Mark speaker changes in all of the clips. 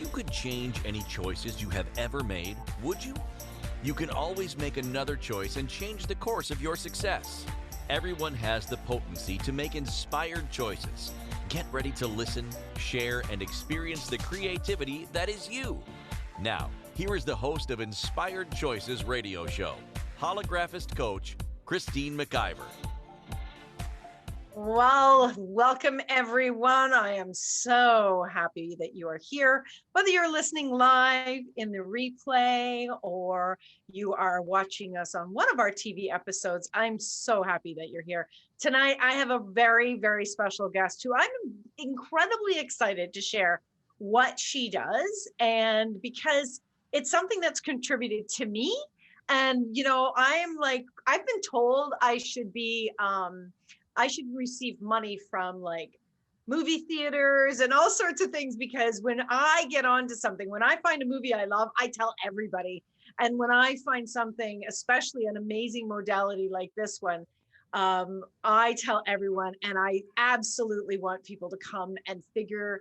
Speaker 1: you could change any choices you have ever made, would you? You can always make another choice and change the course of your success. Everyone has the potency to make inspired choices. Get ready to listen, share, and experience the creativity that is you. Now, here is the host of Inspired Choices radio show, holographist coach, Christine McIver.
Speaker 2: Well, welcome everyone. I am so happy that you are here. Whether you're listening live in the replay or you are watching us on one of our TV episodes, I'm so happy that you're here. Tonight, I have a very, very special guest who I'm incredibly excited to share what she does. And because it's something that's contributed to me. And, you know, I've been told I should receive money from like movie theaters and all sorts of things, because when I get onto something, when I find a movie I love, I tell everybody. And when I find something, especially an amazing modality like this one, I tell everyone, and I absolutely want people to come and figure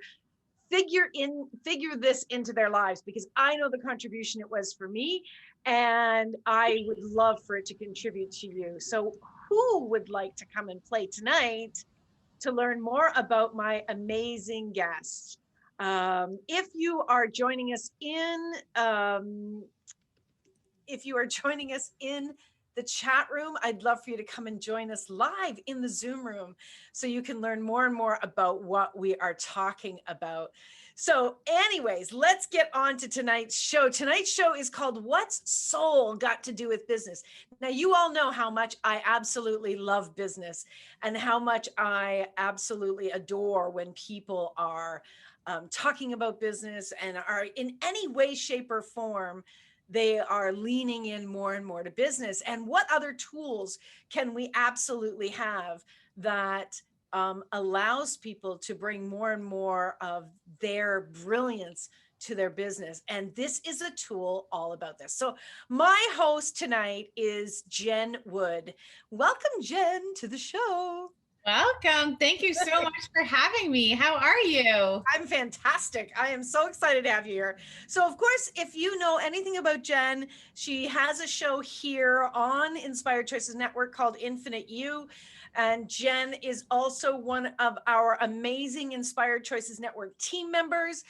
Speaker 2: this into their lives, because I know the contribution it was for me, and I would love for it to contribute to you. So who would like to come and play tonight to learn more about my amazing guest? If you are joining us in the chat room, I'd love for you to come and join us live in the Zoom room so you can learn more and more about what we are talking about. So anyways, let's get on to tonight's show. Tonight's show is called What's Soul Got to Do with Business? Now, you all know how much I absolutely love business and how much I absolutely adore when people are talking about business and are in any way, shape, or form they are leaning in more and more to business. And what other tools can we absolutely have that allows people to bring more and more of their brilliance to their business? And this is a tool all about this. So my host tonight is Jenn Wood. Welcome, Jenn, to the show.
Speaker 3: Welcome. Thank you so much for having me. How are you?
Speaker 2: I'm fantastic. I am so excited to have you here. So, of course, if you know anything about Jenn, she has a show here on Inspired Choices Network called Infinite You. And Jenn is also one of our amazing Inspired Choices Network team members.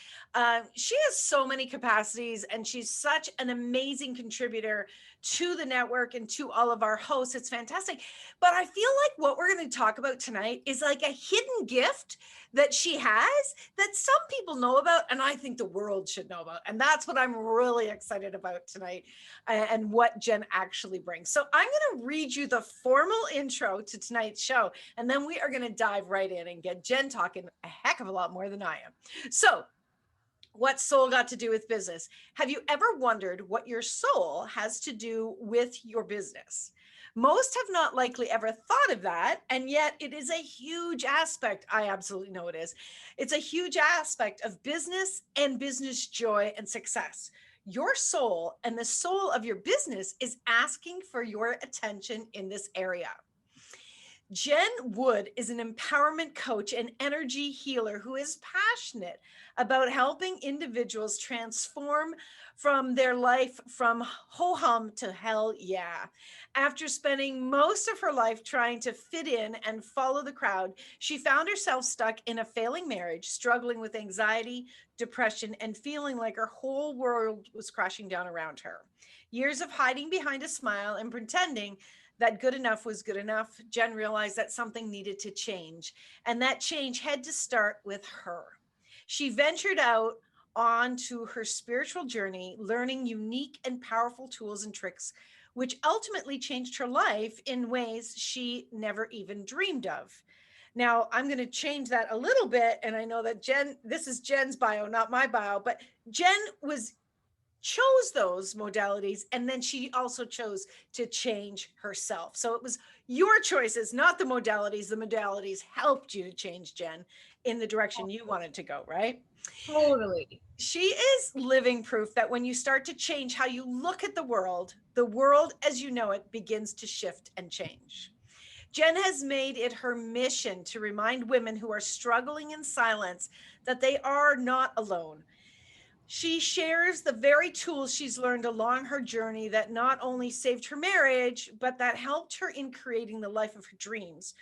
Speaker 2: She has so many capacities, and she's such an amazing contributor to the network and to all of our hosts. It's fantastic. But I feel like what we're going to talk about tonight is like a hidden gift that she has that some people know about, and I think the world should know about. And that's what I'm really excited about tonight, and what Jenn actually brings. So I'm going to read you the formal intro to tonight's show, and then we are going to dive right in and get Jenn talking a heck of a lot more than I am. So, what soul got to do with business? Have you ever wondered what your soul has to do with your business? Most have not likely ever thought of that, and yet it is a huge aspect. I absolutely know it is. It's a huge aspect of business and business joy and success. Your soul and the soul of your business is asking for your attention in this area. Jenn Wood is an empowerment coach and energy healer who is passionate about helping individuals transform from their life from ho-hum to hell yeah. After spending most of her life trying to fit in and follow the crowd, she found herself stuck in a failing marriage, struggling with anxiety, depression, and feeling like her whole world was crashing down around her. Years of hiding behind a smile and pretending that good enough was good enough, Jenn realized that something needed to change, and that change had to start with her. She ventured out onto her spiritual journey, learning unique and powerful tools and tricks, which ultimately changed her life in ways she never even dreamed of. Now, I'm going to change that a little bit, and I know that Jenn, this is Jenn's bio, not my bio, but Jenn chose those modalities, and then she also chose to change herself. So it was your choices, not the modalities. The modalities helped you to change, Jenn, in the direction you wanted to go, right?
Speaker 3: Totally.
Speaker 2: She is living proof that when you start to change how you look at the world as you know it begins to shift and change. Jenn has made it her mission to remind women who are struggling in silence that they are not alone. She shares the very tools she's learned along her journey that not only saved her marriage, but that helped her in creating the life of her dreams.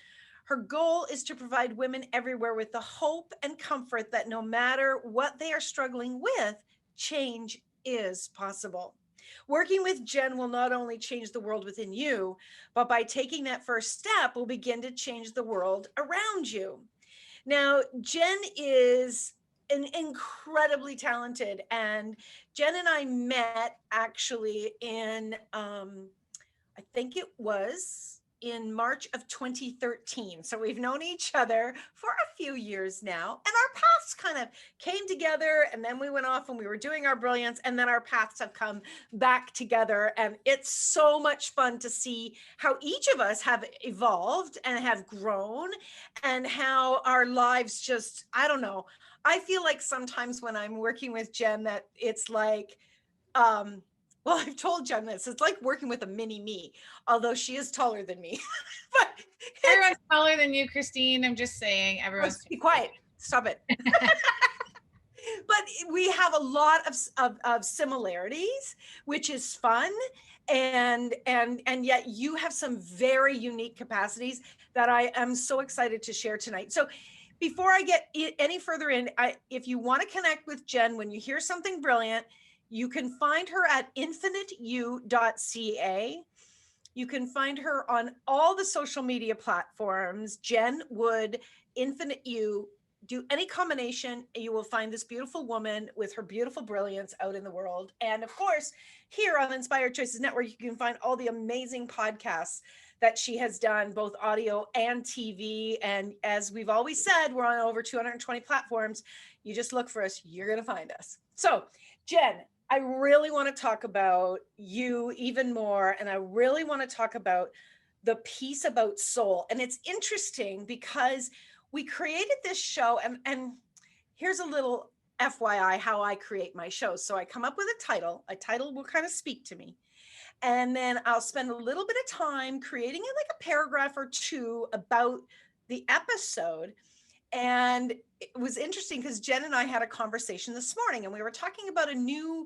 Speaker 2: Her goal is to provide women everywhere with the hope and comfort that no matter what they are struggling with, change is possible. Working with Jenn will not only change the world within you, but by taking that first step, will begin to change the world around you. Now, Jenn is an incredibly talented, and Jenn and I met actually in, I think it was in March of 2013. So we've known each other for a few years now, and our paths kind of came together, and then we went off and we were doing our brilliance, and then our paths have come back together. And it's so much fun to see how each of us have evolved and have grown, and how our lives just, I don't know. I feel like sometimes when I'm working with Jenn that it's like, well, I've told Jenn this. It's like working with a mini me, although she is taller than me. But
Speaker 3: Everyone's taller than you, Christine. I'm just saying, everyone's.
Speaker 2: Be quiet. Stop it. But we have a lot of similarities, which is fun, and yet you have some very unique capacities that I am so excited to share tonight. So before I get any further in, if you want to connect with Jenn, when you hear something brilliant, you can find her at infiniteu.ca. You can find her on all the social media platforms, Jenn Wood, Infinite You. Do any combination, you will find this beautiful woman with her beautiful brilliance out in the world. And of course, here on Inspired Choices Network, you can find all the amazing podcasts that she has done, both audio and TV. And as we've always said, we're on over 220 platforms. You just look for us, you're going to find us. So, Jenn, I really want to talk about you even more. And I really want to talk about the piece about soul. And it's interesting because we created this show, and here's a little FYI how I create my shows. So I come up with a title will kind of speak to me. And then I'll spend a little bit of time creating it, like a paragraph or two about the episode. And it was interesting because Jenn and I had a conversation this morning, and we were talking about a new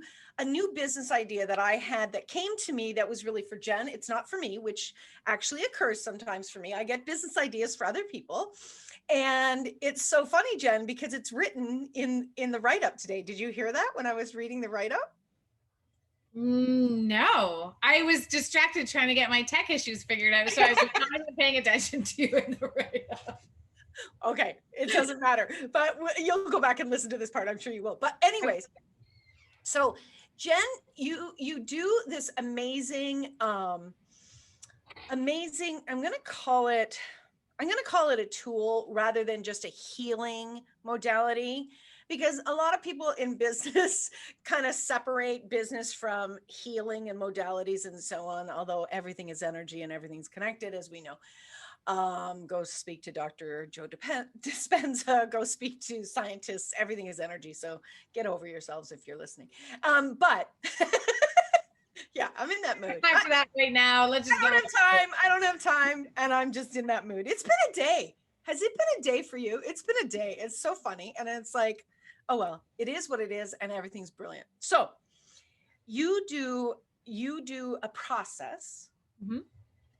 Speaker 2: business idea that I had that came to me that was really for Jenn. It's not for me, which actually occurs sometimes for me. I get business ideas for other people. And it's so funny, Jenn, because it's written in the write-up today. Did you hear that when I was reading the write-up?
Speaker 3: No, I was distracted trying to get my tech issues figured out. So I was not even paying attention to you in the write-up.
Speaker 2: Okay, it doesn't matter, but you'll go back and listen to this part. I'm sure you will. But anyways, so Jenn, you do this amazing, I'm going to call it a tool rather than just a healing modality, because a lot of people in business kind of separate business from healing and modalities and so on, although everything is energy and everything's connected, as we know. Go speak to Dr. Joe Dispenza, go speak to scientists. Everything is energy. So get over yourselves if you're listening. But yeah, I'm in that mood.
Speaker 3: Time for that right now. Let's just
Speaker 2: I don't have time. And I'm just in that mood. It's been a day. Has it been a day for you? It's been a day. It's so funny. And it's like, oh, well, it is what it is. And everything's brilliant. So you do a process. Mm-hmm.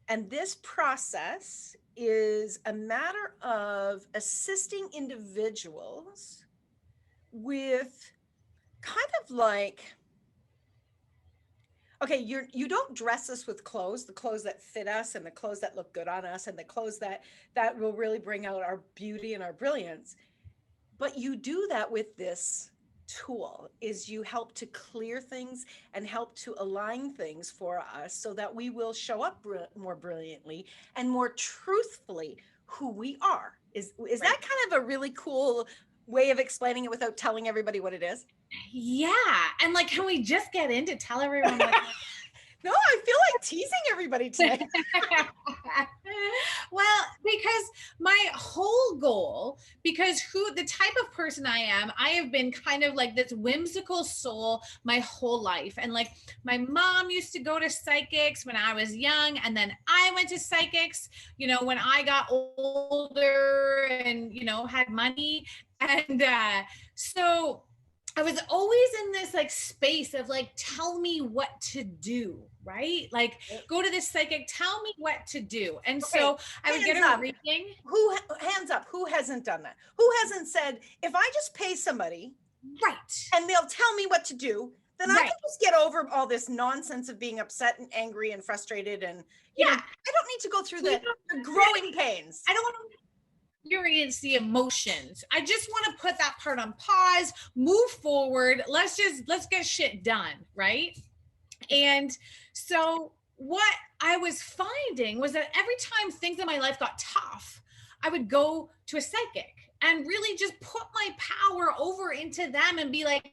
Speaker 2: And this process is a matter of assisting individuals with kind of like, okay, you don't dress us with clothes, the clothes that fit us and the clothes that look good on us and the clothes that will really bring out our beauty and our brilliance. But you do that with this tool, is you help to clear things and help to align things for us so that we will show up more brilliantly and more truthfully who we are. Is right. That kind of a really cool way of explaining it without telling everybody what it is?
Speaker 3: Yeah. And like, can we just get in to tell everyone what
Speaker 2: No, I feel like teasing everybody today.
Speaker 3: Well, because my whole goal, because the type of person I am, I have been kind of like this whimsical soul my whole life. And like my mom used to go to psychics when I was young. And then I went to psychics, when I got older and, had money. And so I was always in this like space of like, tell me what to do, right? Like, go to this psychic, tell me what to do. And so I would get a reading.
Speaker 2: Hands up, who hasn't done that? Who hasn't said, if I just pay somebody,
Speaker 3: right,
Speaker 2: and they'll tell me what to do, then I can just get over all this nonsense of being upset and angry and frustrated. And you know, I don't need to go through the growing pains.
Speaker 3: I don't want to experience the emotions. I just want to put that part on pause, move forward. Let's get shit done, right? And so what I was finding was that every time things in my life got tough, I would go to a psychic and really just put my power over into them and be like,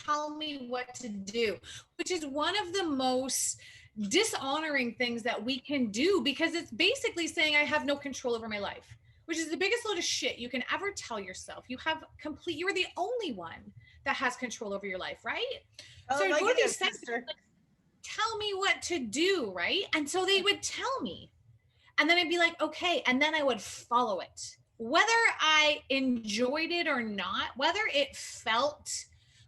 Speaker 3: tell me what to do, which is one of the most dishonoring things that we can do, because it's basically saying I have no control over my life, which is the biggest load of shit you can ever tell yourself. You're the only one that has control over your life, right? So I go to these psychics, like, tell me what to do, right? And so they would tell me, and then I'd be like, okay, and then I would follow it. Whether I enjoyed it or not, whether it felt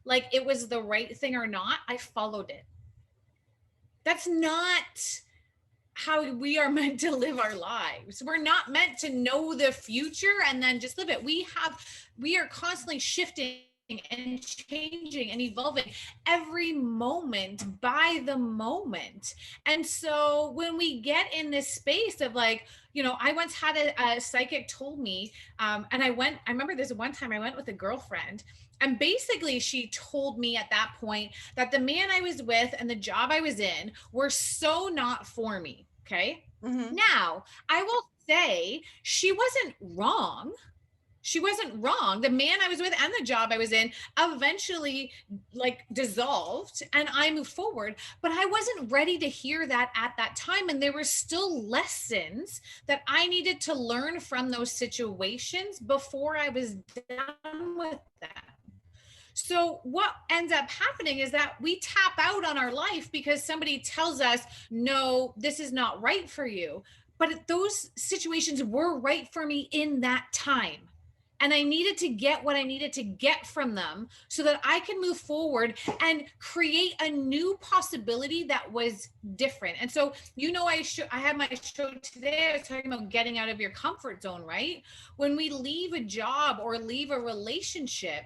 Speaker 3: like it was the right thing or not, I followed it. That's not how we are meant to live our lives. We're not meant to know the future and then just live it. We are constantly shifting and changing and evolving every moment by the moment. And so when we get in this space of like, you know, I once had a psychic told me, and I remember this one time I went with a girlfriend, and basically she told me at that point that the man I was with and the job I was in were so not for me. Okay. Mm-hmm. Now I will say she wasn't wrong. She wasn't wrong. The man I was with and the job I was in eventually like dissolved and I moved forward, but I wasn't ready to hear that at that time. And there were still lessons that I needed to learn from those situations before I was done with them. So what ends up happening is that we tap out on our life because somebody tells us, no, this is not right for you. But those situations were right for me in that time. And I needed to get what I needed to get from them so that I can move forward and create a new possibility that was different. And so, you know, I had my show today. I was talking about getting out of your comfort zone, right? When we leave a job or leave a relationship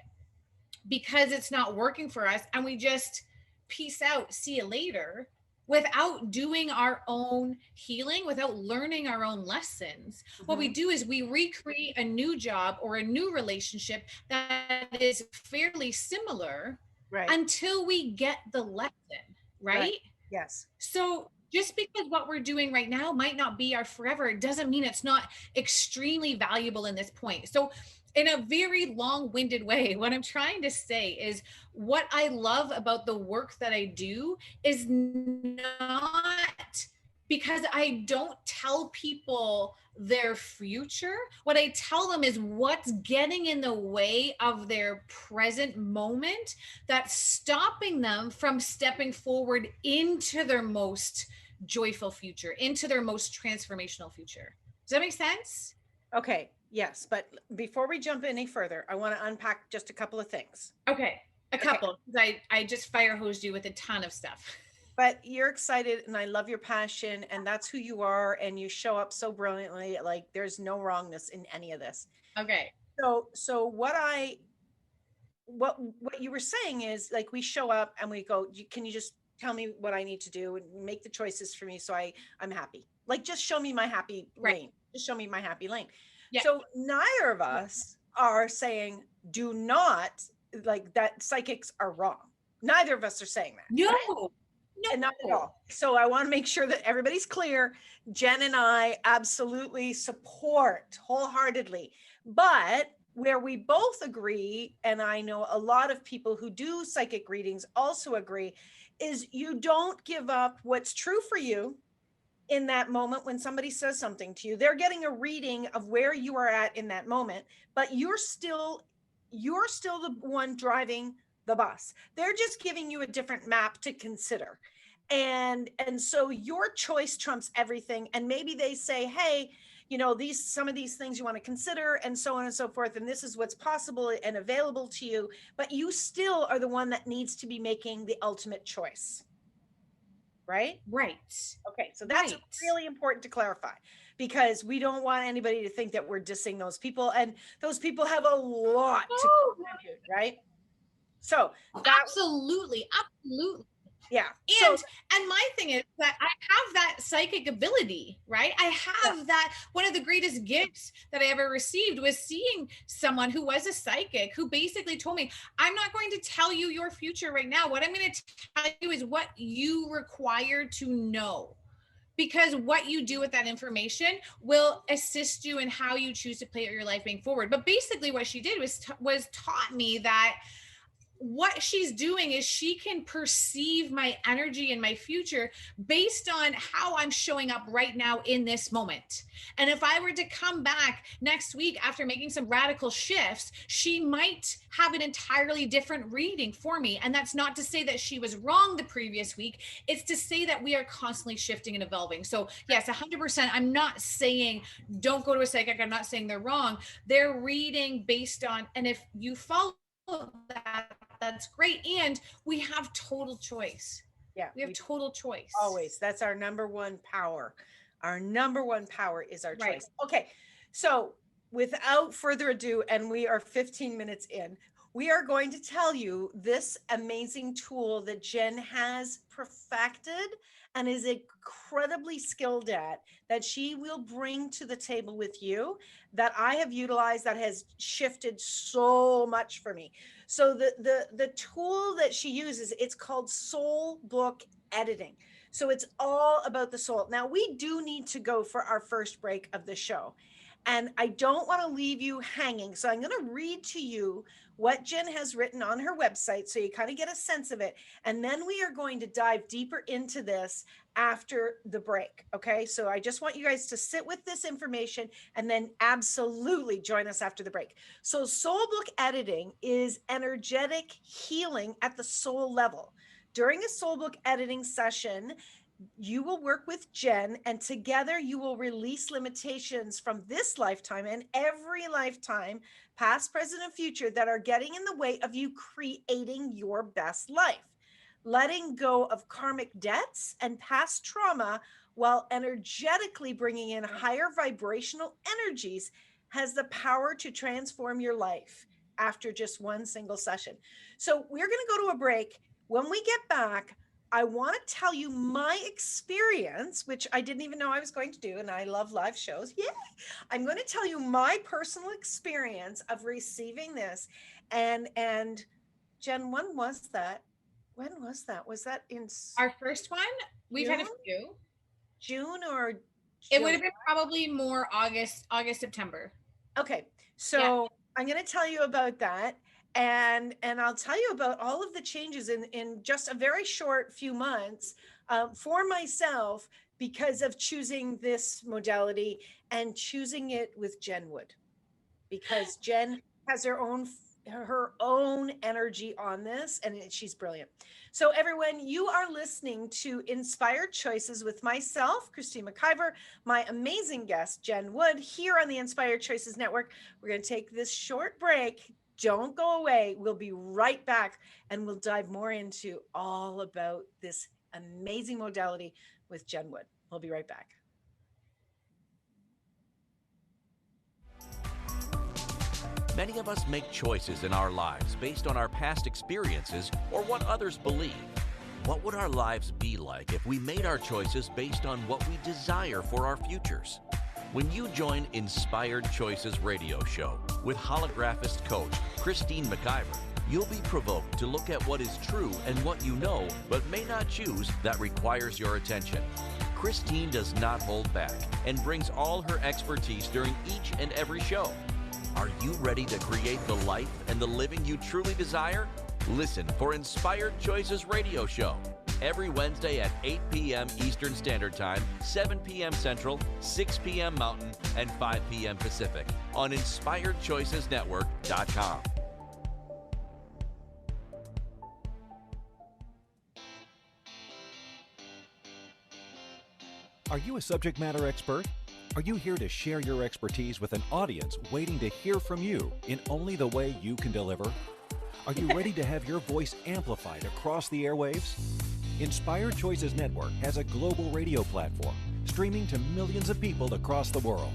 Speaker 3: because it's not working for us and we just peace out, see you later, without doing our own healing, without learning our own lessons, what we do is we recreate a new job or a new relationship that is fairly similar until we get the lesson, right?
Speaker 2: Yes.
Speaker 3: So just because what we're doing right now might not be our forever, it doesn't mean it's not extremely valuable in this point. So in a very long-winded way, what I'm trying to say is what I love about the work that I do is not because I don't tell people their future. What I tell them is what's getting in the way of their present moment that's stopping them from stepping forward into their most joyful future, into their most transformational future. Does that make sense?
Speaker 2: Okay. Yes, but before we jump any further, I want to unpack just a couple of things.
Speaker 3: Okay, a couple. I just fire hosed you with a ton of stuff.
Speaker 2: But you're excited, and I love your passion, and that's who you are, and you show up so brilliantly. Like there's no wrongness in any of this.
Speaker 3: Okay.
Speaker 2: So what you were saying is like we show up and we go, can you just tell me what I need to do and make the choices for me so I'm happy. Like just show me my happy lane. Just show me my happy lane. Yeah. So neither of us are saying do not like that psychics are wrong. Neither of us are saying that.
Speaker 3: No,
Speaker 2: right?
Speaker 3: No.
Speaker 2: And not at all. So I want to make sure that everybody's clear. Jenn and I absolutely support wholeheartedly. But where we both agree, and I know a lot of people who do psychic readings also agree, is you don't give up what's true for you in that moment when somebody says something to you. They're getting a reading of where you are at in that moment, but you're still the one driving the bus. They're just giving you a different map to consider. And so your choice trumps everything. And maybe they say, hey, some of these things you want to consider, and so on and so forth. And this is what's possible and available to you, but you still are the one that needs to be making the ultimate choice. Right?
Speaker 3: Right.
Speaker 2: Okay. So that's
Speaker 3: Right.
Speaker 2: really important to clarify, because we don't want anybody to think that we're dissing those people, and those people have a lot to contribute, right? So
Speaker 3: Absolutely.
Speaker 2: yeah. So
Speaker 3: And my thing is that I have that psychic ability, right? I have that. One of the greatest gifts that I ever received was seeing someone who was a psychic, who basically told me, I'm not going to tell you your future right now. What I'm going to tell you is what you require to know, because what you do with that information will assist you in how you choose to play out your life going forward. But basically what she did was taught me that what she's doing is she can perceive my energy and my future based on how I'm showing up right now in this moment. And if I were to come back next week after making some radical shifts, she might have an entirely different reading for me. And that's not to say that she was wrong the previous week. It's to say that we are constantly shifting and evolving. So yes, 100%. I'm not saying don't go to a psychic. I'm not saying they're wrong. They're reading based on, and if you follow that, that's great. And we have total choice.
Speaker 2: Yeah,
Speaker 3: we have total choice.
Speaker 2: Always. That's our number one power. Our number one power is our
Speaker 3: Right.
Speaker 2: choice. Okay. So without further ado, and we are 15 minutes in, we are going to tell you this amazing tool that Jenn has perfected and is incredibly skilled at, that she will bring to the table with you, that I have utilized, that has shifted so much for me. So the tool that she uses, it's called soul book editing. So it's all about the soul. Now we do need to go for our first break of the show, and I don't want to leave you hanging. So I'm going to read to you what Jenn has written on her website, so you kind of get a sense of it. And then we are going to dive deeper into this after the break. Okay. So I just want you guys to sit with this information and then absolutely join us after the break. So soul book editing is energetic healing at the soul level. During a soul book editing session, you will work with Jenn, and together you will release limitations from this lifetime and every lifetime, past, present, and future, that are getting in the way of you creating your best life. Letting go of karmic debts and past trauma while energetically bringing in higher vibrational energies has the power to transform your life after just one single session. So we're going to go to a break. When we get back, I want to tell you my experience, which I didn't even know I was going to do, and I love live shows. Yay! I'm going to tell you my personal experience of receiving this. And Jenn, when was that? When was that? Was that in
Speaker 3: our first one? We've had a few.
Speaker 2: June or July?
Speaker 3: It would have been probably more August, September.
Speaker 2: Okay. So I'm going to tell you about that. And I'll tell you about all of the changes in just a very short few months for myself, because of choosing this modality and choosing it with Jenn Wood, because Jenn has her own energy on this, and she's brilliant. So everyone, you are listening to Inspired Choices with myself, Christine McIver, my amazing guest, Jenn Wood, here on the Inspired Choices Network. We're going to take this short break. Don't go away. We'll be right back, and we'll dive more into all about this amazing modality with Jenn Wood. We'll be right back.
Speaker 1: Many of us make choices in our lives based on our past experiences or what others believe. What would our lives be like if we made our choices based on what we desire for our futures? When you join Inspired Choices radio show with holographist coach Christine McIver, you'll be provoked to look at what is true and what you know but may not choose that requires your attention. Christine does not hold back and brings all her expertise during each and every show. Are you ready to create the life and the living you truly desire? Listen for Inspired Choices radio show every Wednesday at 8 p.m. Eastern Standard Time, 7 p.m. Central, 6 p.m. Mountain, and 5 p.m. Pacific on InspiredChoicesNetwork.com.
Speaker 4: Are you a subject matter expert? Are you here to share your expertise with an audience waiting to hear from you in only the way you can deliver? Are you ready to have your voice amplified across the airwaves? Inspired Choices Network has a global radio platform streaming to millions of people across the world.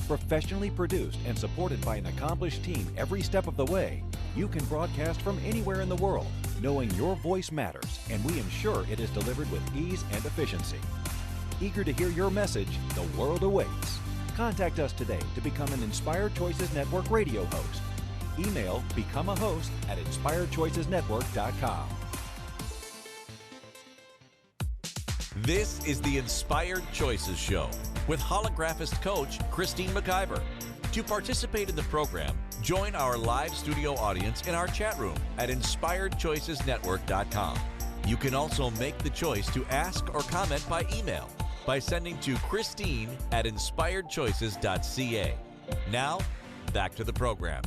Speaker 4: Professionally produced and supported by an accomplished team every step of the way, you can broadcast from anywhere in the world, knowing your voice matters, and we ensure it is delivered with ease and efficiency. Eager to hear your message, the world awaits. Contact us today to become an Inspired Choices Network radio host. Email becomeahost@inspiredchoicesnetwork.com.
Speaker 1: This is the Inspired Choices Show with holographist coach Christine McIver. To participate in the program, join our live studio audience in our chat room at inspiredchoicesnetwork.com. You can also make the choice to ask or comment by email by sending to christine@inspiredchoices.ca. Now, back to the program.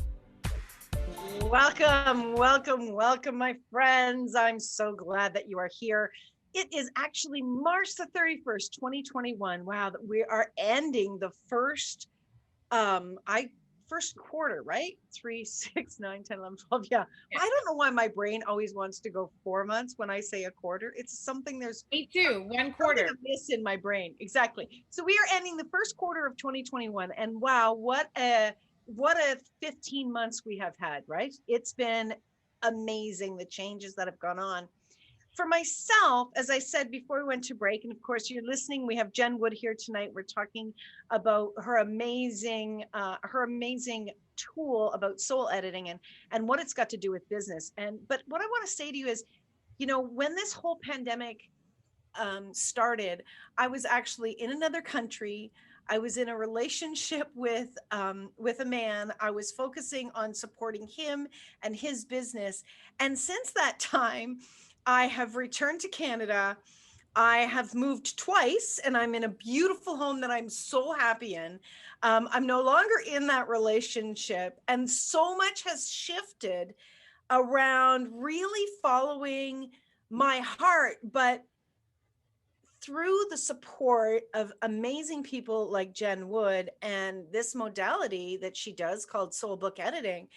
Speaker 2: Welcome, welcome, welcome, my friends. I'm so glad that you are here. It is actually March the 31st, 2021. Wow, that we are ending the first quarter, right? 3, 6, 9, 10, 11, 12. Yeah. I don't know why my brain always wants to go 4 months when I say a quarter. It's something there's
Speaker 3: Me too. One quarter.
Speaker 2: something amiss in my brain. Exactly. So we are ending the first quarter of 2021. And wow, what a 15 months we have had, right? It's been amazing, the changes that have gone on. For myself, as I said before we went to break, and of course you're listening, we have Jenn Wood here tonight. We're talking about her amazing tool about soul editing and what it's got to do with business. But what I want to say to you is, when this whole pandemic started, I was actually in another country. I was in a relationship with a man. I was focusing on supporting him and his business. And since that time, I have returned to Canada. I have moved twice and I'm in a beautiful home that I'm so happy in. I'm no longer in that relationship. And so much has shifted around really following my heart, but through the support of amazing people like Jenn Wood and this modality that she does called soul book editing,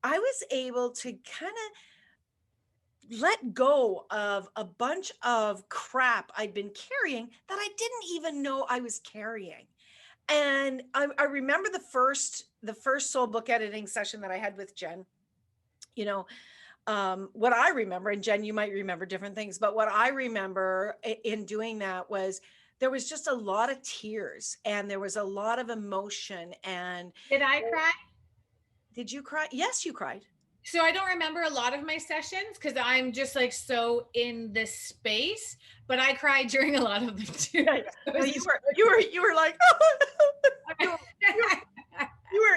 Speaker 2: I was able to kind of let go of a bunch of crap I'd been carrying that I didn't even know I was carrying. And I remember the first soul book editing session that I had with Jenn. What I remember, and Jenn, you might remember different things, but what I remember in doing that was there was just a lot of tears and there was a lot of emotion. And
Speaker 3: Did I cry?
Speaker 2: Did you cry? Yes, you cried.
Speaker 3: So I don't remember a lot of my sessions because I'm just like so in this space, but I cried during a lot of them too.
Speaker 2: Yeah. Well, you were like,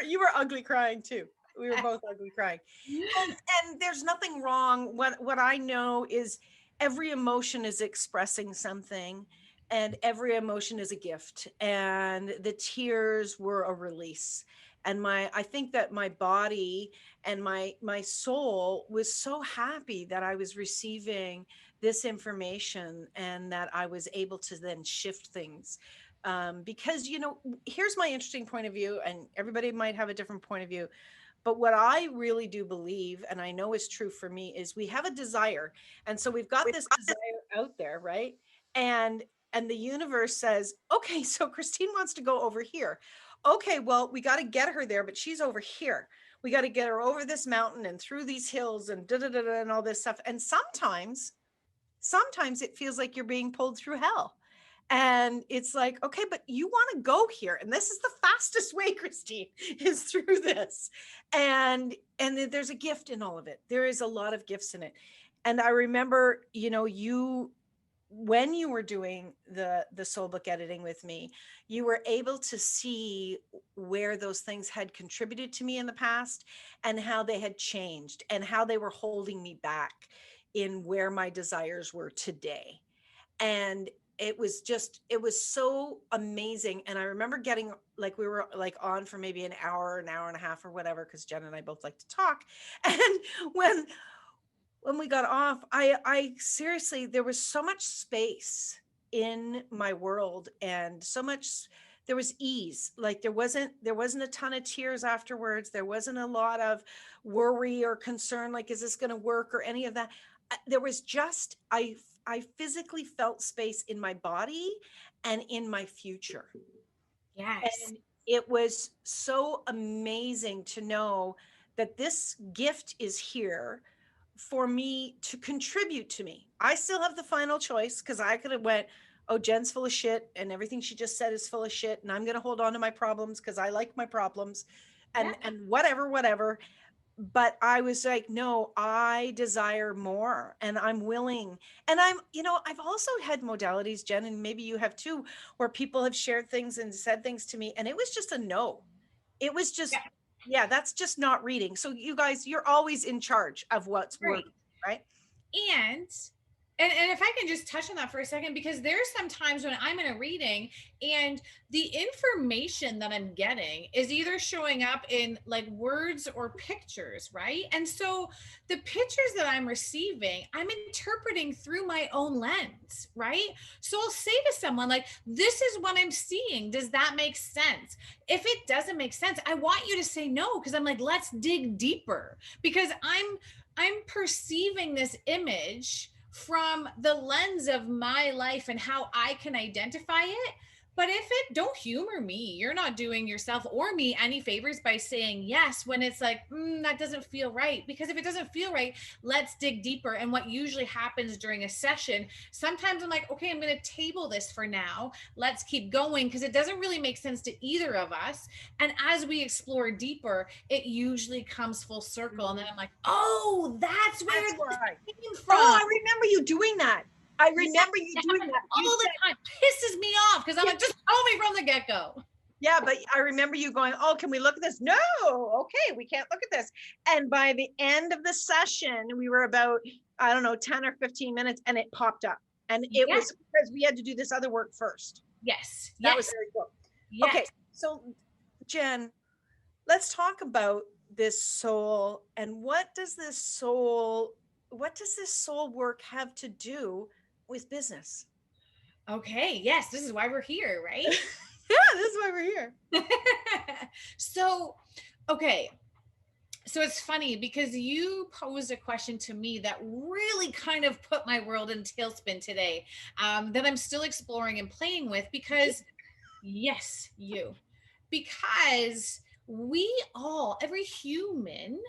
Speaker 2: you were ugly crying too. We were both ugly crying. And there's nothing wrong. What I know is every emotion is expressing something and every emotion is a gift. And the tears were a release. And I think that my body and my soul was so happy that I was receiving this information and that I was able to then shift things. Because, here's my interesting point of view, and everybody might have a different point of view. But what I really do believe, and I know is true for me, is we have a desire. And so we've got this desire out there, right? And the universe says, okay, so Christine wants to go over here. Okay, well, we got to get her there, but she's over here. We got to get her over this mountain and through these hills and and all this stuff. And sometimes it feels like you're being pulled through hell. And it's like, okay, but you want to go here. And this is the fastest way, Christine, is through this. And there's a gift in all of it. There is a lot of gifts in it. And I remember, when you were doing the soul book editing with me, you were able to see where those things had contributed to me in the past and how they had changed and how they were holding me back in where my desires were today. And it was so amazing. And I remember getting we were on for maybe an hour and a half or whatever, because Jenn and I both like to talk. And when we got off, I seriously, there was so much space in my world and so much there was ease. Like there wasn't a ton of tears afterwards. There wasn't a lot of worry or concern, like, is this going to work or any of that. There was just, I physically felt space in my body and in my future.
Speaker 3: Yes.
Speaker 2: And it was so amazing to know that this gift is here for me to contribute to me. I still have the final choice, because I could have went, oh, Jen's full of shit and everything she just said is full of shit, and I'm going to hold on to my problems because I like my problems, and
Speaker 3: Yeah.
Speaker 2: and whatever. But I was like, no, I desire more, and I'm willing. And I've also had modalities, Jen, and maybe you have too, where people have shared things and said things to me, and it was just a no. It was just, yeah, that's just not reading. So you guys, you're always in charge of what's working, right?
Speaker 3: And if I can just touch on that for a second, because there's some times when I'm in a reading and the information that I'm getting is either showing up in like words or pictures, right? And so the pictures that I'm receiving, I'm interpreting through my own lens, right? So I'll say to someone like, this is what I'm seeing. Does that make sense? If it doesn't make sense, I want you to say no, because I'm like, let's dig deeper, because I'm perceiving this image from the lens of my life and how I can identify it. But if it, don't humor me. You're not doing yourself or me any favors by saying yes when it's like, that doesn't feel right. Because if it doesn't feel right, let's dig deeper. And what usually happens during a session, sometimes I'm like, okay, I'm going to table this for now. Let's keep going, because it doesn't really make sense to either of us. And as we explore deeper, it usually comes full circle. And then I'm like, oh, that's where it came from.
Speaker 2: Oh, I remember you doing that. I remember you doing that
Speaker 3: all the time. Pisses me off, because I'm like, just tell me from the get-go.
Speaker 2: Yeah, but I remember you going, oh, can we look at this? No, okay, we can't look at this. And by the end of the session, we were about, I don't know, 10 or 15 minutes, and it popped up. And it was because we had to do this other work first.
Speaker 3: Yes.
Speaker 2: That was very cool.
Speaker 3: Yes.
Speaker 2: Okay, so Jenn, let's talk about this soul, and what does this soul work have to do with business?
Speaker 3: Okay, yes, this is why we're here, right?
Speaker 2: Yeah, this is why we're here.
Speaker 3: So it's funny because you posed a question to me that really kind of put my world in tailspin today, that I'm still exploring and playing with, because because every human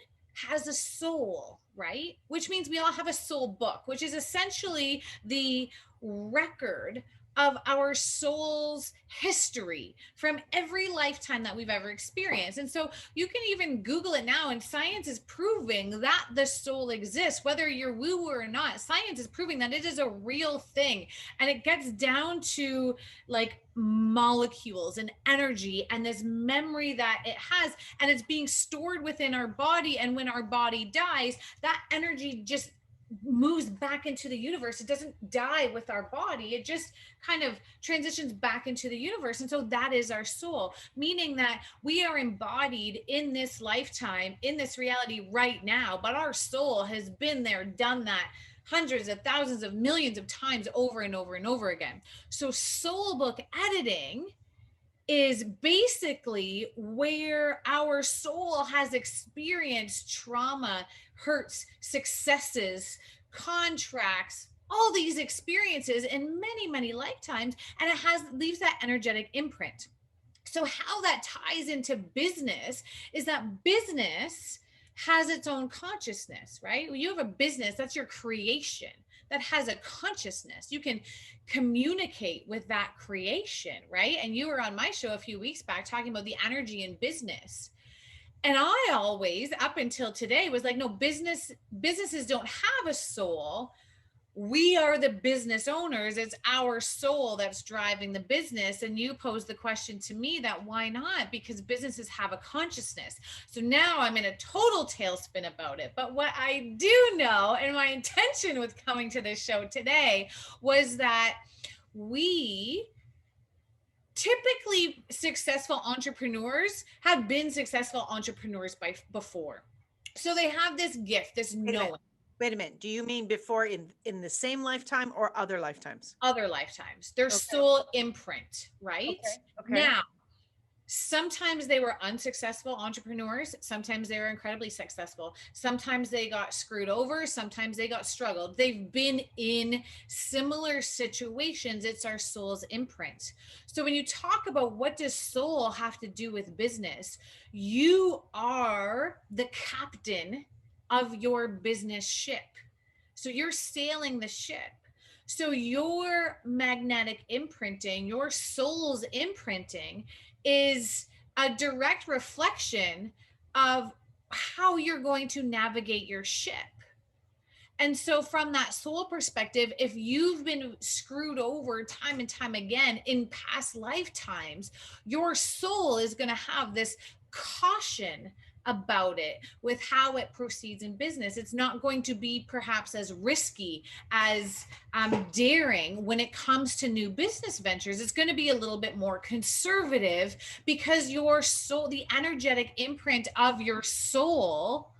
Speaker 3: has a soul, right? Which means we all have a soul book, which is essentially the record of our soul's history from every lifetime that we've ever experienced. And so you can even Google it now, and science is proving that the soul exists, whether you're woo-woo or not. Science is proving that it is a real thing. And it gets down to like molecules and energy and this memory that it has, and it's being stored within our body. And when our body dies, that energy just moves back into the universe. It doesn't die with our body. It just kind of transitions back into the universe. And so that is our soul, meaning that we are embodied in this lifetime, in this reality right now, but our soul has been there, done that hundreds of thousands of millions of times over and over and over again. So soul book editing is basically where our soul has experienced trauma, hurts, successes, contracts, all these experiences in many, many lifetimes, and it leaves that energetic imprint. So how that ties into business is that business has its own consciousness, right? When you have a business, that's your creation that has a consciousness. You can communicate with that creation, right? And you were on my show a few weeks back talking about the energy in business. And I always, up until today, was like, no, businesses don't have a soul. We are the business owners. It's our soul that's driving the business. And you posed the question to me that why not? Because businesses have a consciousness. So now I'm in a total tailspin about it. But what I do know, and my intention with coming to this show today, was that typically successful entrepreneurs have been successful entrepreneurs before. So they have this gift, this knowing.
Speaker 2: Wait a minute. Do you mean before in the same lifetime or other lifetimes?
Speaker 3: Other lifetimes, their
Speaker 2: Okay.
Speaker 3: soul imprint, right?
Speaker 2: Okay. Okay.
Speaker 3: Now, sometimes they were unsuccessful entrepreneurs. Sometimes they were incredibly successful. Sometimes they got screwed over. Sometimes they got struggled. They've been in similar situations. It's our soul's imprint. So when you talk about what does soul have to do with business, you are the captain of your business ship. So you're sailing the ship. So your magnetic imprinting, your soul's imprinting is a direct reflection of how you're going to navigate your ship. And so, from that soul perspective, if you've been screwed over time and time again in past lifetimes, your soul is going to have this caution about it with how it proceeds in business. It's not going to be perhaps as risky, as daring when it comes to new business ventures. It's going to be a little bit more conservative because your soul, the energetic imprint of your soul,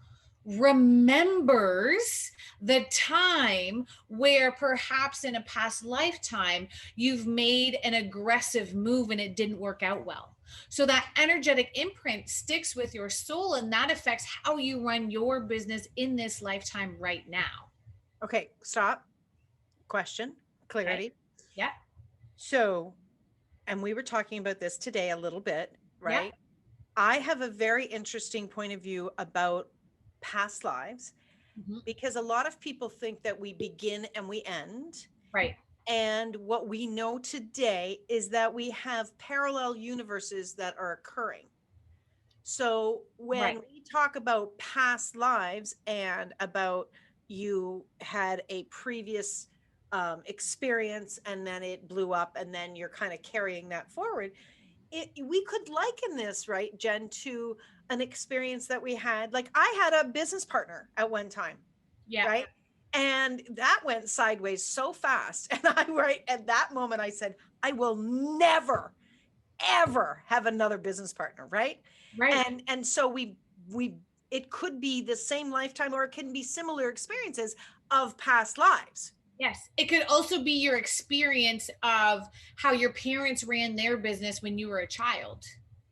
Speaker 3: remembers the time where perhaps in a past lifetime you've made an aggressive move and it didn't work out well. So that energetic imprint sticks with your soul, and that affects how you run your business in this lifetime right now.
Speaker 2: Okay, stop. Question, clarity.
Speaker 3: Okay. Yeah.
Speaker 2: So, and we were talking about this today a little bit, right?
Speaker 3: Yeah.
Speaker 2: I have a very interesting point of view about past lives because a lot of people think that we begin and we end.
Speaker 3: Right.
Speaker 2: And what we know today is that we have parallel universes that are occurring. So when we talk about past lives and about you had a previous experience and then it blew up and then you're kind of carrying that forward, we could liken this, right, Jen, to an experience that we had. Like I had a business partner at one time.
Speaker 3: Yeah.
Speaker 2: Right. And that went sideways so fast. And right at that moment, I said, I will never, ever have another business partner. Right.
Speaker 3: Right.
Speaker 2: And so it could be the same lifetime or it can be similar experiences of past lives.
Speaker 3: Yes. It could also be your experience of how your parents ran their business when you were a child.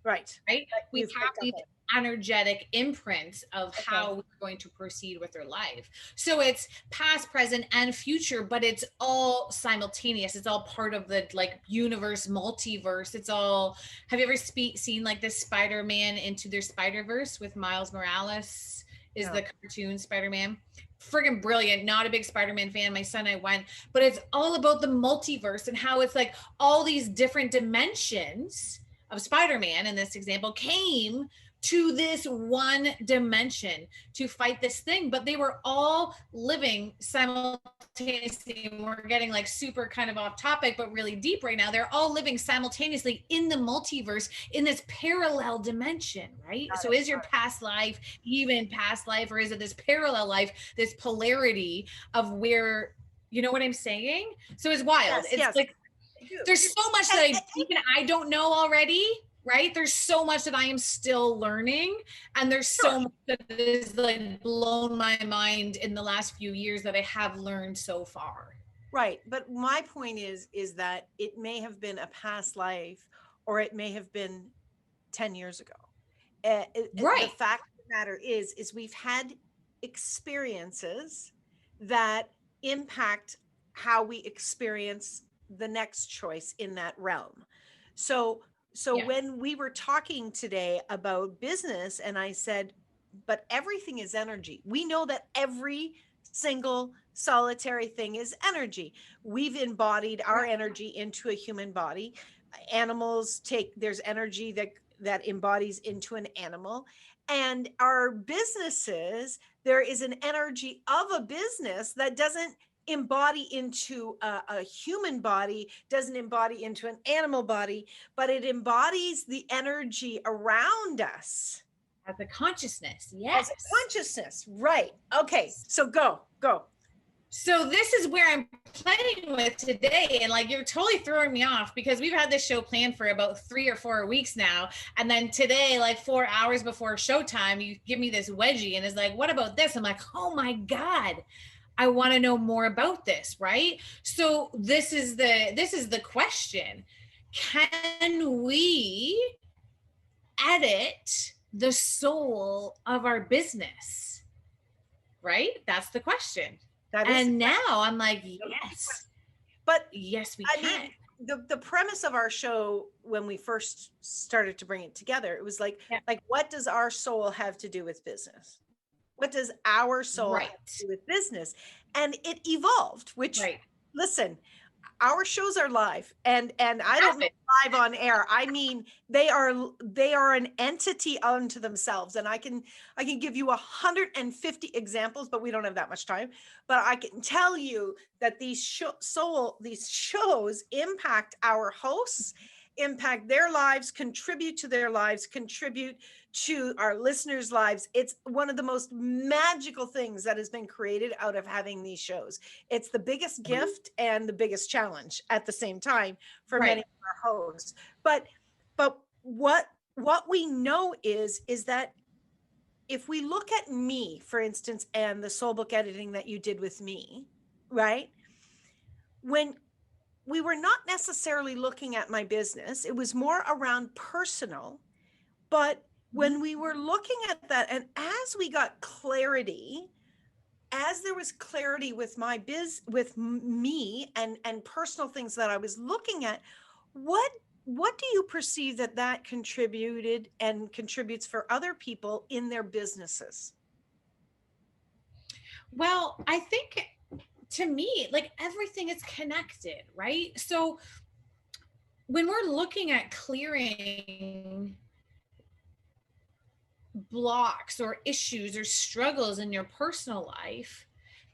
Speaker 2: Right.
Speaker 3: Right. We have these energetic imprints of how we're going to proceed with our life. So it's past, present, and future, but it's all simultaneous. It's all part of the like universe, multiverse. It's all, have you ever seen like this Spider-Man Into Their Spider-Verse with Miles Morales is the cartoon Spider-Man? Friggin' brilliant. Not a big Spider-Man fan. My son and I went, but it's all about the multiverse and how it's like all these different dimensions of Spider-Man in this example came to this one dimension to fight this thing, but they were all living simultaneously. We're getting like super kind of off topic, but really deep right now. They're all living simultaneously in the multiverse in this parallel dimension, right? So is your past life even past life, or is it this parallel life, this polarity of where, you know what I'm saying? So it's wild. It's like, there's so much that even I don't know already. Right? There's so much that I am still learning. And there's so much that is like blown my mind in the last few years that I have learned so far.
Speaker 2: Right. But my point is that it may have been a past life or it may have been 10 years ago. The fact of the matter is we've had experiences that impact how we experience the next choice in that realm. So when we were talking today about business and I said, but everything is energy. We know that every single solitary thing is energy. We've embodied our energy into a human body. Animals there's energy that embodies into an animal. And our businesses, there is an energy of a business that doesn't embody into a human body, doesn't embody into an animal body, but it embodies the energy around us.
Speaker 3: As a consciousness, yes.
Speaker 2: As a consciousness, right. Okay, so go.
Speaker 3: So this is where I'm playing with today. And like, you're totally throwing me off because we've had this show planned for about 3 or 4 weeks now. And then today, like 4 hours before showtime, you give me this wedgie and it's like, what about this? I'm like, oh my God, I want to know more about this. Right. So this is the question. Can we edit the soul of our business? Right? That's the question. And now I'm like, yes,
Speaker 2: but
Speaker 3: yes, we
Speaker 2: I
Speaker 3: can.
Speaker 2: mean, the premise of our show when we first started to bring it together, it was like, like, what does our soul have to do with business? What does our soul have to do with business? And it evolved, which, listen, our shows are live, and I don't mean live on air. I mean they are an entity unto themselves, and I can give you 150 examples, but we don't have that much time. But I can tell you that these shows impact our hosts, impact their lives, contribute to their lives, contribute to our listeners' lives. It's one of the most magical things that has been created out of having these shows. It's the biggest gift and the biggest challenge at the same time for many of our hosts. But what we know is that if we look at me, for instance, and the soul book editing that you did with me, right? When we were not necessarily looking at my business, it was more around personal. But when we were looking at that, and as we got clarity, as there was clarity with my with me and personal things that I was looking at, what do you perceive that contributed and contributes for other people in their businesses?
Speaker 3: Well, I think, to me, like, everything is connected, right? So when we're looking at clearing blocks or issues or struggles in your personal life,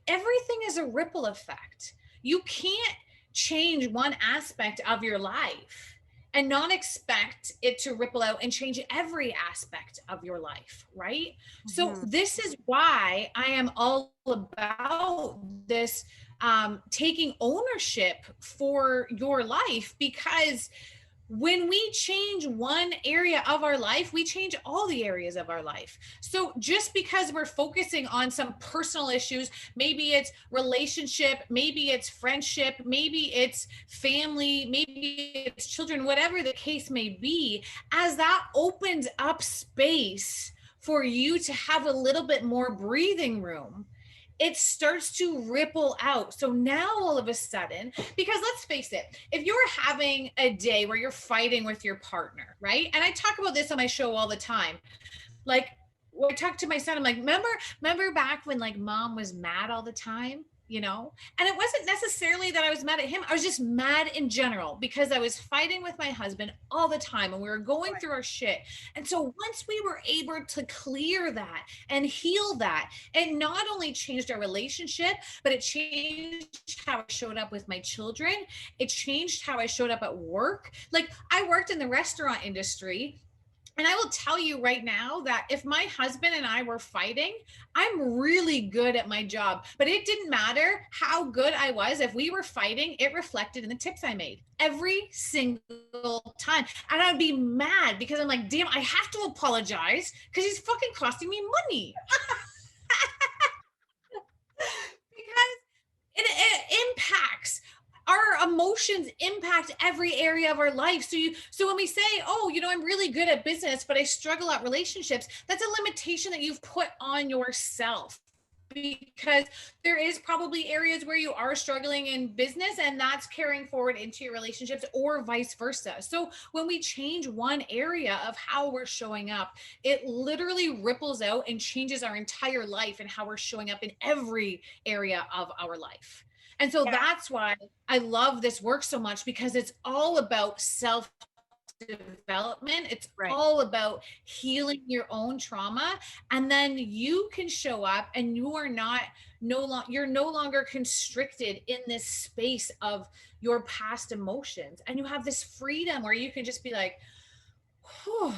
Speaker 3: everything is a ripple effect. You can't change one aspect of your life and not expect it to ripple out and change every aspect of your life, right? So this is why I am all about this, taking ownership for your life, because when we change one area of our life, we change all the areas of our life. So just because we're focusing on some personal issues, maybe it's relationship, maybe it's friendship, maybe it's family, maybe it's children, whatever the case may be, as that opens up space for you to have a little bit more breathing room, it starts to ripple out. So now all of a sudden, because let's face it, if you're having a day where you're fighting with your partner, right? And I talk about this on my show all the time. Like, when I talk to my son, I'm like, remember back when like mom was mad all the time, you know? And it wasn't necessarily that I was mad at him. I was just mad in general because I was fighting with my husband all the time and we were going through our shit. And so once we were able to clear that and heal that, it not only changed our relationship, but it changed how I showed up with my children. It changed how I showed up at work. Like, I worked in the restaurant industry. And I will tell you right now that if my husband and I were fighting, I'm really good at my job, but it didn't matter how good I was. If we were fighting, it reflected in the tips I made every single time. And I'd be mad because I'm like, damn, I have to apologize because he's fucking costing me money. Because it impacts. Our emotions impact every area of our life. So when we say, oh, you know, I'm really good at business, but I struggle at relationships, that's a limitation that you've put on yourself, because there is probably areas where you are struggling in business and that's carrying forward into your relationships, or vice versa. So when we change one area of how we're showing up, it literally ripples out and changes our entire life and how we're showing up in every area of our life. And so that's why I love this work so much, because it's all about self-development. It's all about healing your own trauma. And then you can show up and you are you're no longer constricted in this space of your past emotions. And you have this freedom where you can just be like, whew,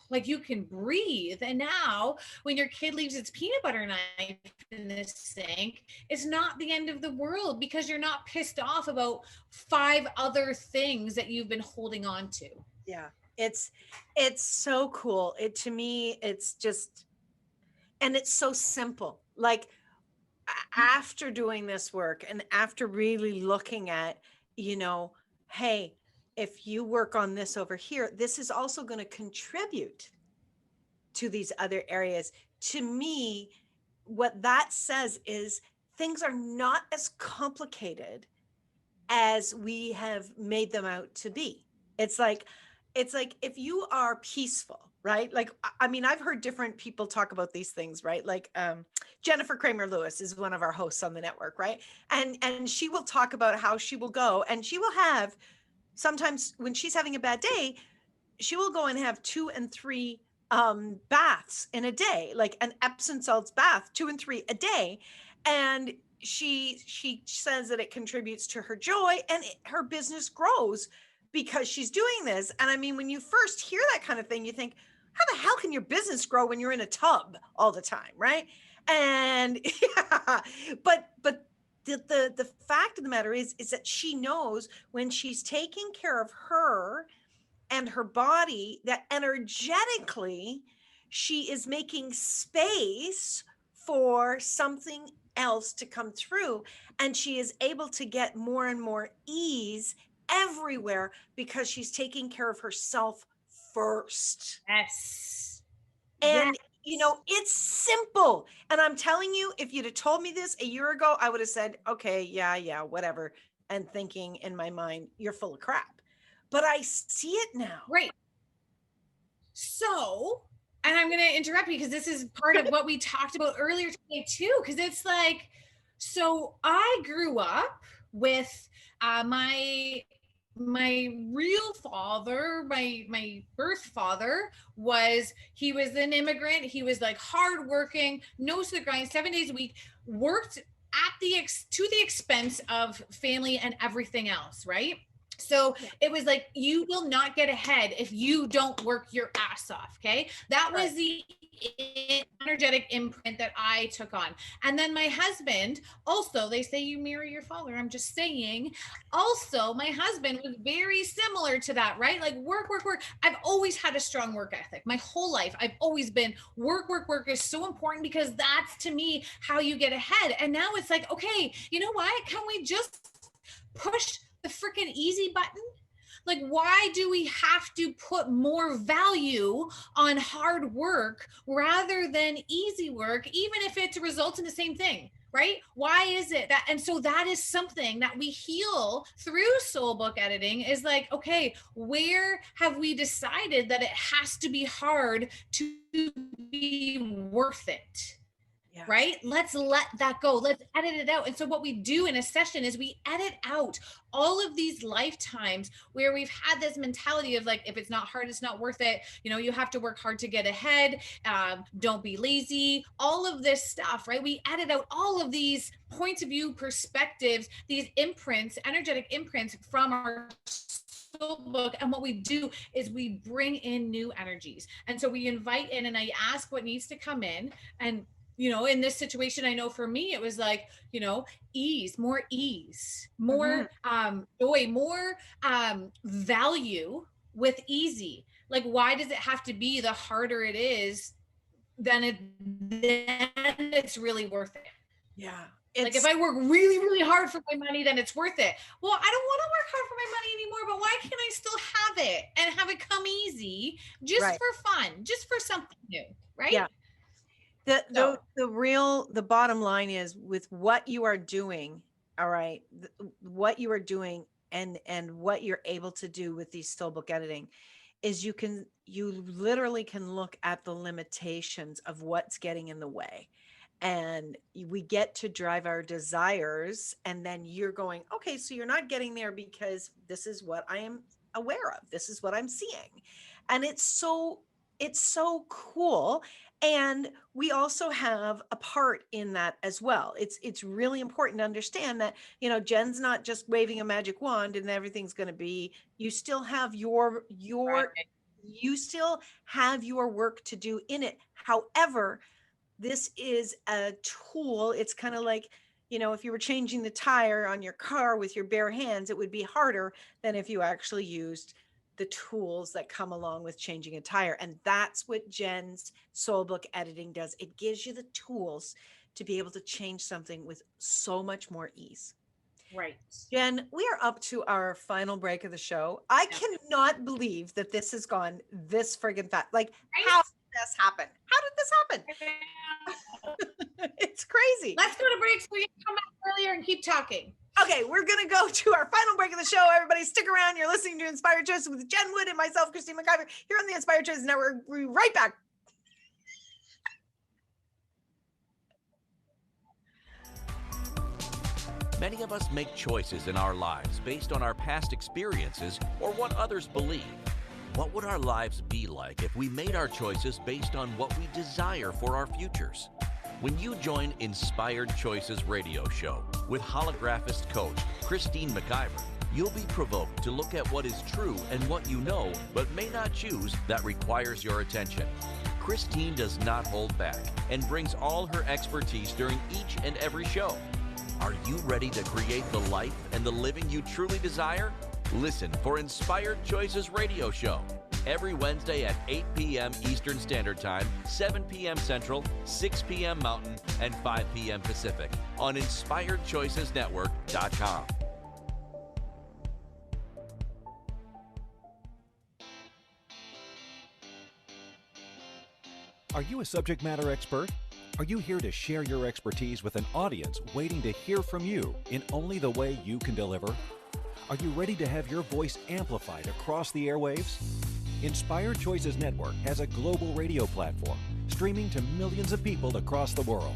Speaker 3: like you can breathe. And now when your kid leaves its peanut butter knife in the sink, it's not the end of the world because you're not pissed off about 5 other things that you've been holding on to.
Speaker 2: Yeah. It's so cool. It, to me, it's just, and it's so simple. Like after doing this work and after really looking at, hey, if you work on this over here, this is also going to contribute to these other areas. To me, what that says is things are not as complicated as we have made them out to be. It's like if you are peaceful, right? Like, I mean, I've heard different people talk about these things, right? Like Jennifer Kramer Lewis is one of our hosts on the network, right? And she will talk about how she will go and she will have, sometimes when she's having a bad day, she will go and have 2 and 3 baths in a day, like an Epsom salts bath, 2 and 3 a day. And she says that it contributes to her joy and her business grows because she's doing this. And I mean, when you first hear that kind of thing, you think, how the hell can your business grow when you're in a tub all the time, right? And yeah, but the fact of the matter is that she knows when she's taking care of her and her body, that energetically she is making space for something else to come through, and she is able to get more and more ease everywhere because she's taking care of herself first.
Speaker 3: Yes.
Speaker 2: And it's simple. And I'm telling you, if you'd have told me this a year ago, I would have said, okay, yeah, whatever. And thinking in my mind, you're full of crap. But I see it now.
Speaker 3: Right. So, and I'm going to interrupt you because this is part of what we talked about earlier today too, because it's like, so I grew up with my real father, my birth father he was an immigrant. He was like hardworking, nose to the grind, 7 days a week, worked at to the expense of family and everything else, right? So it was like, you will not get ahead if you don't work your ass off. Okay. That was the energetic imprint that I took on. And then my husband also, they say you mirror your father. I'm just saying, also my husband was very similar to that, right? Like work. I've always had a strong work ethic my whole life. I've always been work is so important because that's to me how you get ahead. And now it's like, okay, you know what? Can we just push the freaking easy button? Like, why do we have to put more value on hard work rather than easy work, even if it results in the same thing, right? Why is it that? And so that is something that we heal through soul book editing, is like, okay, where have we decided that it has to be hard to be worth it? Yeah. Right? Let's let that go. Let's edit it out. And so what we do in a session is we edit out all of these lifetimes where we've had this mentality of like, if it's not hard, it's not worth it. You have to work hard to get ahead. Don't be lazy, all of this stuff, right? We edit out all of these points of view, perspectives, these imprints, energetic imprints from our soul book. And what we do is we bring in new energies. And so we invite in, and I ask what needs to come in. And in this situation, I know for me, it was like, ease, more joy, more value with easy. Like, why does it have to be the harder it is, then it's really worth it?
Speaker 2: Yeah.
Speaker 3: Like if I work really, really hard for my money, then it's worth it. Well, I don't want to work hard for my money anymore, but why can't I still have it and have it come easy just for fun, just for something new, right?
Speaker 2: Yeah. The bottom line is, with what you are doing, all right, what you are doing and what you're able to do with these soul book editing is you literally can look at the limitations of what's getting in the way. And we get to drive our desires, and then you're going, okay, so you're not getting there because this is what I am aware of. This is what I'm seeing. And it's so cool. And we also have a part in that as well. It's really important to understand that, Jenn's not just waving a magic wand and everything's going to be, you still have your You still have your work to do in it. However, this is a tool. It's kind of like, if you were changing the tire on your car with your bare hands, it would be harder than if you actually used the tools that come along with changing a tire. And that's what Jenn's Soul Book editing does. It gives you the tools to be able to change something with so much more ease.
Speaker 3: Right.
Speaker 2: Jenn, we are up to our final break of the show. I cannot believe that this has gone this friggin' fast. Like, how did this happen? How did this happen? It's crazy.
Speaker 3: Let's go to break so we can come back earlier and keep talking.
Speaker 2: Okay, we're going to go to our final break of the show. Everybody stick around. You're listening to Inspired Choices with Jenn Wood and myself, Christine McIver, here on the Inspired Choices Network. We'll be right back.
Speaker 1: Many of us make choices in our lives based on our past experiences or what others believe. What would our lives be like if we made our choices based on what we desire for our futures? When you join Inspired Choices radio show with holographist coach Christine McIver, you'll be provoked to look at what is true and what you know but may not choose that requires your attention. Christine does not hold back and brings all her expertise during each and every show. Are you ready to create the life and the living you truly desire? Listen for Inspired Choices radio show every Wednesday at 8 p.m. Eastern Standard Time, 7 p.m. Central, 6 p.m. Mountain, and 5 p.m. Pacific on InspiredChoicesNetwork.com.
Speaker 4: Are you a subject matter expert? Are you here to share your expertise with an audience waiting to hear from you in only the way you can deliver? Are you ready to have your voice amplified across the airwaves? Inspired Choices Network has a global radio platform streaming to millions of people across the world.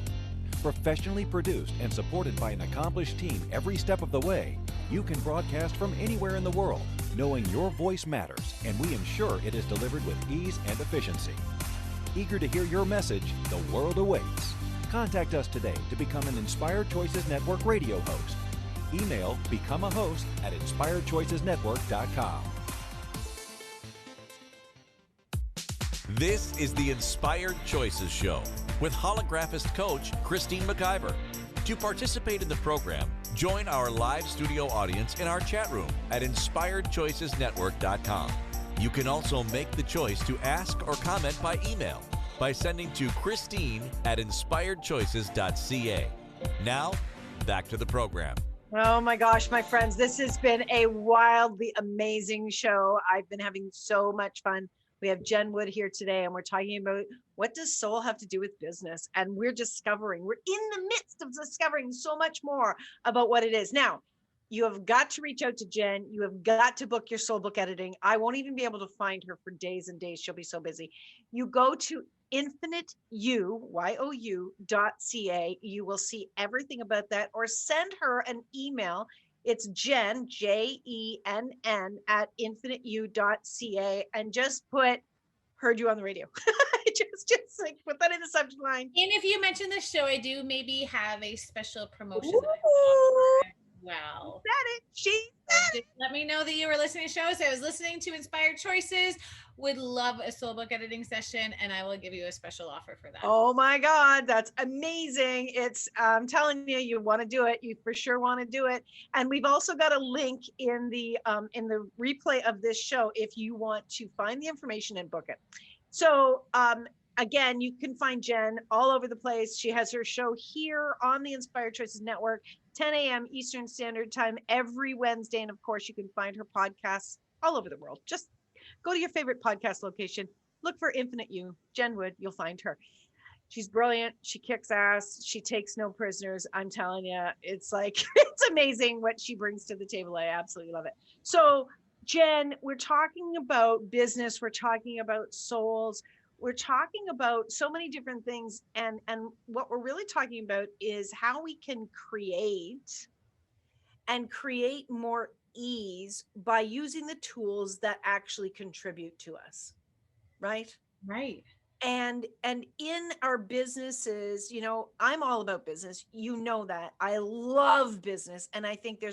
Speaker 4: Professionally produced and supported by an accomplished team every step of the way, you can broadcast from anywhere in the world, knowing your voice matters, and we ensure it is delivered with ease and efficiency. Eager to hear your message, the world awaits. Contact us today to become an Inspired Choices Network radio host. Email become a host at inspiredchoicesnetwork.com.
Speaker 1: This is the Inspired Choices Show with holographist coach Christine McIver. To participate in the program, join our live studio audience in our chat room at inspiredchoicesnetwork.com. You can also make the choice to ask or comment by email by sending to Christine@inspiredchoices.ca. Now, back to the program.
Speaker 2: Oh my gosh, my friends, this has been a wildly amazing show. I've been having so much fun. We have Jenn Wood here today, and we're talking about what does soul have to do with business? And we're in the midst of discovering so much more about what it is. Now, you have got to reach out to Jenn. You have got to book your soul book editing. I won't even be able to find her for days and days. She'll be so busy. You go to infiniteyou.ca. You will see everything about that, or send her an email. It's Jenn, JENN @infiniteyou.ca, and just put heard you on the radio. just like put that in the subject line.
Speaker 3: And if you mention the show, I do maybe have a special promotion. Wow.
Speaker 2: She said it.
Speaker 3: Let me know that you were listening to shows. I was listening to Inspired Choices. Would love a soul book editing session, and I will give you a special offer for that.
Speaker 2: Oh my God, that's amazing. I'm telling you, you want to do it. You for sure want to do it. And we've also got a link in the replay of this show if you want to find the information and book it. So again, you can find Jenn all over the place. She has her show here on the Inspired Choices Network, 10 a.m. Eastern Standard Time every Wednesday. And of course, you can find her podcasts all over the world. Just go to your favorite podcast location. Look for Infinite You, Jenn Wood. You'll find her. She's brilliant. She kicks ass. She takes no prisoners. I'm telling you, it's like, it's amazing what she brings to the table. I absolutely love it. So, Jenn, we're talking about business. We're talking about souls. We're talking about so many different things. And what we're really talking about is how we can create more ease by using the tools that actually contribute to us. Right?
Speaker 3: Right.
Speaker 2: And in our businesses, I'm all about business. You know that. I love business. And I think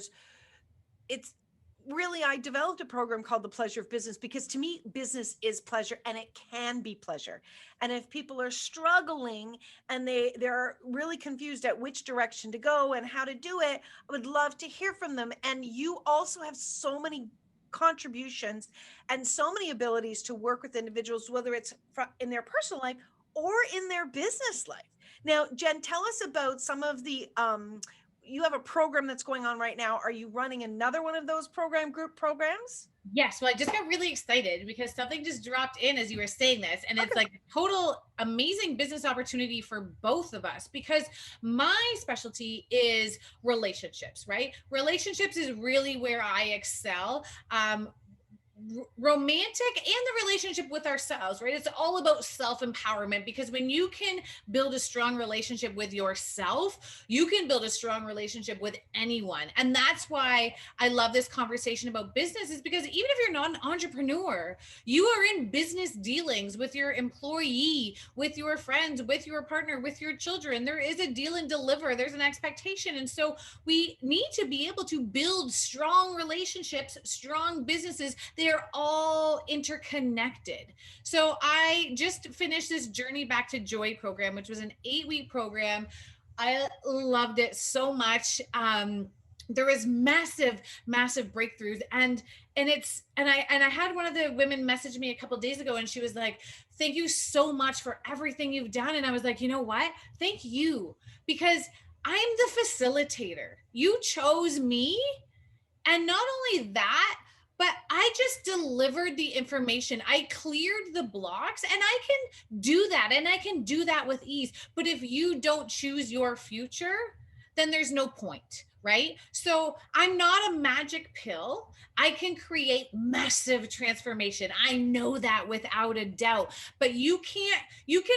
Speaker 2: really, I developed a program called The Pleasure of Business, because to me, business is pleasure, and it can be pleasure. And if people are struggling and they're really confused at which direction to go and how to do it, I would love to hear from them. And you also have so many contributions and so many abilities to work with individuals, whether it's in their personal life or in their business life. Now, Jenn, tell us about some of the, you have a program that's going on right now. Are you running another one of those group programs?
Speaker 3: Yes. Well, I just got really excited because something just dropped in as you were saying this. And it's like total amazing business opportunity for both of us, because my specialty is relationships, right? Relationships is really where I excel. Romantic and the relationship with ourselves, right? It's all about self-empowerment, because when you can build a strong relationship with yourself, you can build a strong relationship with anyone. And that's why I love this conversation about business, is because even if you're not an entrepreneur, you are in business dealings with your employee, with your friends, with your partner, with your children. There is a deal and deliver, there's an expectation. And so we need to be able to build strong relationships, strong businesses. They're all interconnected. So I just finished this Journey Back to Joy program, which was an 8-week program. I loved it so much. There was massive breakthroughs, and I had one of the women message me a couple of days ago, and she was like, "Thank you so much for everything you've done." And I was like, you know what? Thank you, because I'm the facilitator. You chose me, and not only that, but I just delivered the information. I cleared the blocks, and I can do that, and I can do that with ease. But if you don't choose your future, then there's no point, right? So I'm not a magic pill. I can create massive transformation. I know that without a doubt, but you can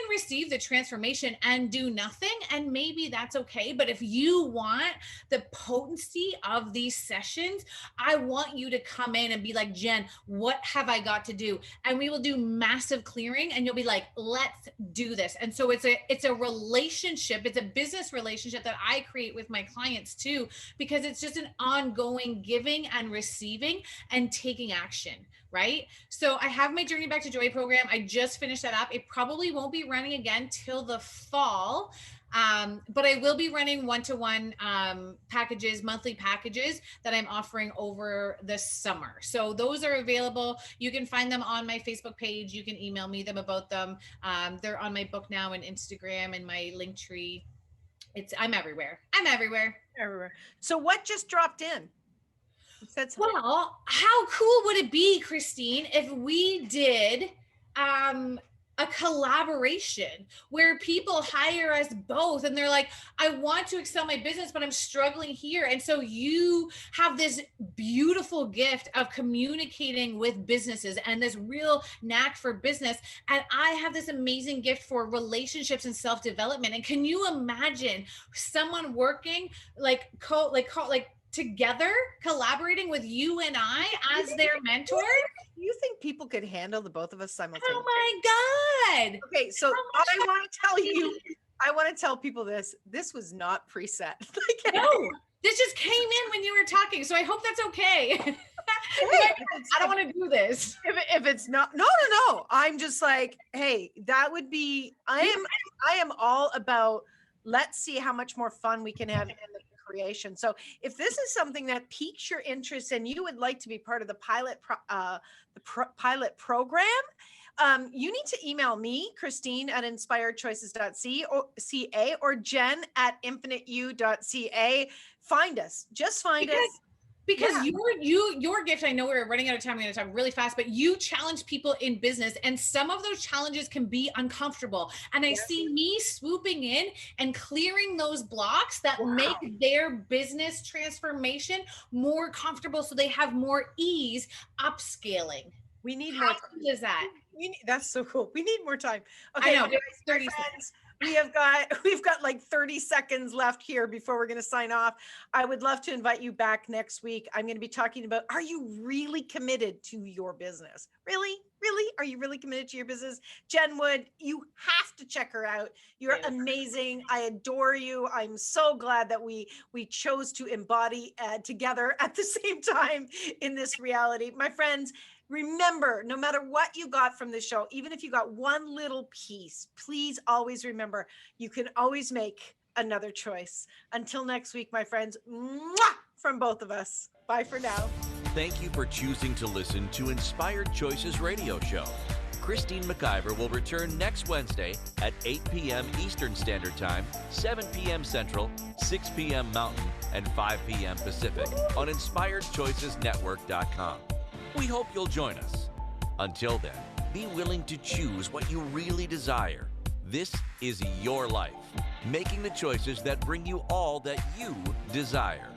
Speaker 3: receive the transformation and do nothing. And maybe that's okay. But if you want the potency of these sessions, I want you to come in and be like, Jenn, what have I got to do? And we will do massive clearing, and you'll be like, let's do this. And so it's a relationship. It's a business relationship that I create with my clients too, because it's just an ongoing giving and receiving and taking action, right? So I have my Journey Back to Joy program. I just finished that up. It probably won't be running again till the fall. But I will be running one-to-one packages, monthly packages that I'm offering over the summer. So those are available. You can find them on my Facebook page. You can email me them about them. They're on my book now and Instagram and my link tree. I'm everywhere.
Speaker 2: Everywhere. So what just dropped in?
Speaker 3: Well, how cool would it be, Christine, if we did a collaboration where people hire us both and they're like, I want to excel my business, but I'm struggling here. And so you have this beautiful gift of communicating with businesses and this real knack for business. And I have this amazing gift for relationships and self-development. And can you imagine someone working together, collaborating with you and I as their mentor?
Speaker 2: You think people could handle the both of us simultaneously?
Speaker 3: Oh my God.
Speaker 2: Okay, so I want to tell people this was not preset.
Speaker 3: No, this just came in when you were talking. So I hope that's okay. I don't want to do this.
Speaker 2: If it's not, no. I'm just like, hey, that would be, I am all about, let's see how much more fun we can have in the creation. So if this is something that piques your interest and you would like to be part of the pilot program, you need to email me, Christine at inspiredchoices.ca or Jenn at infiniteu.ca. Find us. Just find us.
Speaker 3: Because your gift, I know we're running out of time. I'm going to talk really fast, but you challenge people in business, and some of those challenges can be uncomfortable. And I see me swooping in and clearing those blocks that make their business transformation more comfortable, so they have more ease upscaling.
Speaker 2: We need more time.
Speaker 3: How cool is that?
Speaker 2: That's so cool. We need more time. Okay,
Speaker 3: I know.
Speaker 2: guys,
Speaker 3: 30
Speaker 2: friends, we've got like 30 seconds left here before we're going to sign off. I would love to invite you back next week. I'm going to be talking about, are you really committed to your business? Really? Are you really committed to your business? Jenn Wood, you have to check her out. You're amazing. I adore you. I'm so glad that we chose to embody together at the same time in this reality. My friends, remember, no matter what you got from this show, even if you got one little piece, please always remember, you can always make another choice. Until next week, my friends, mwah, from both of us. Bye for now.
Speaker 1: Thank you for choosing to listen to Inspired Choices Radio Show. Christine McIver will return next Wednesday at 8 p.m. Eastern Standard Time, 7 p.m. Central, 6 p.m. Mountain, and 5 p.m. Pacific on InspiredChoicesNetwork.com. We hope you'll join us. Until then, be willing to choose what you really desire. This is your life, making the choices that bring you all that you desire.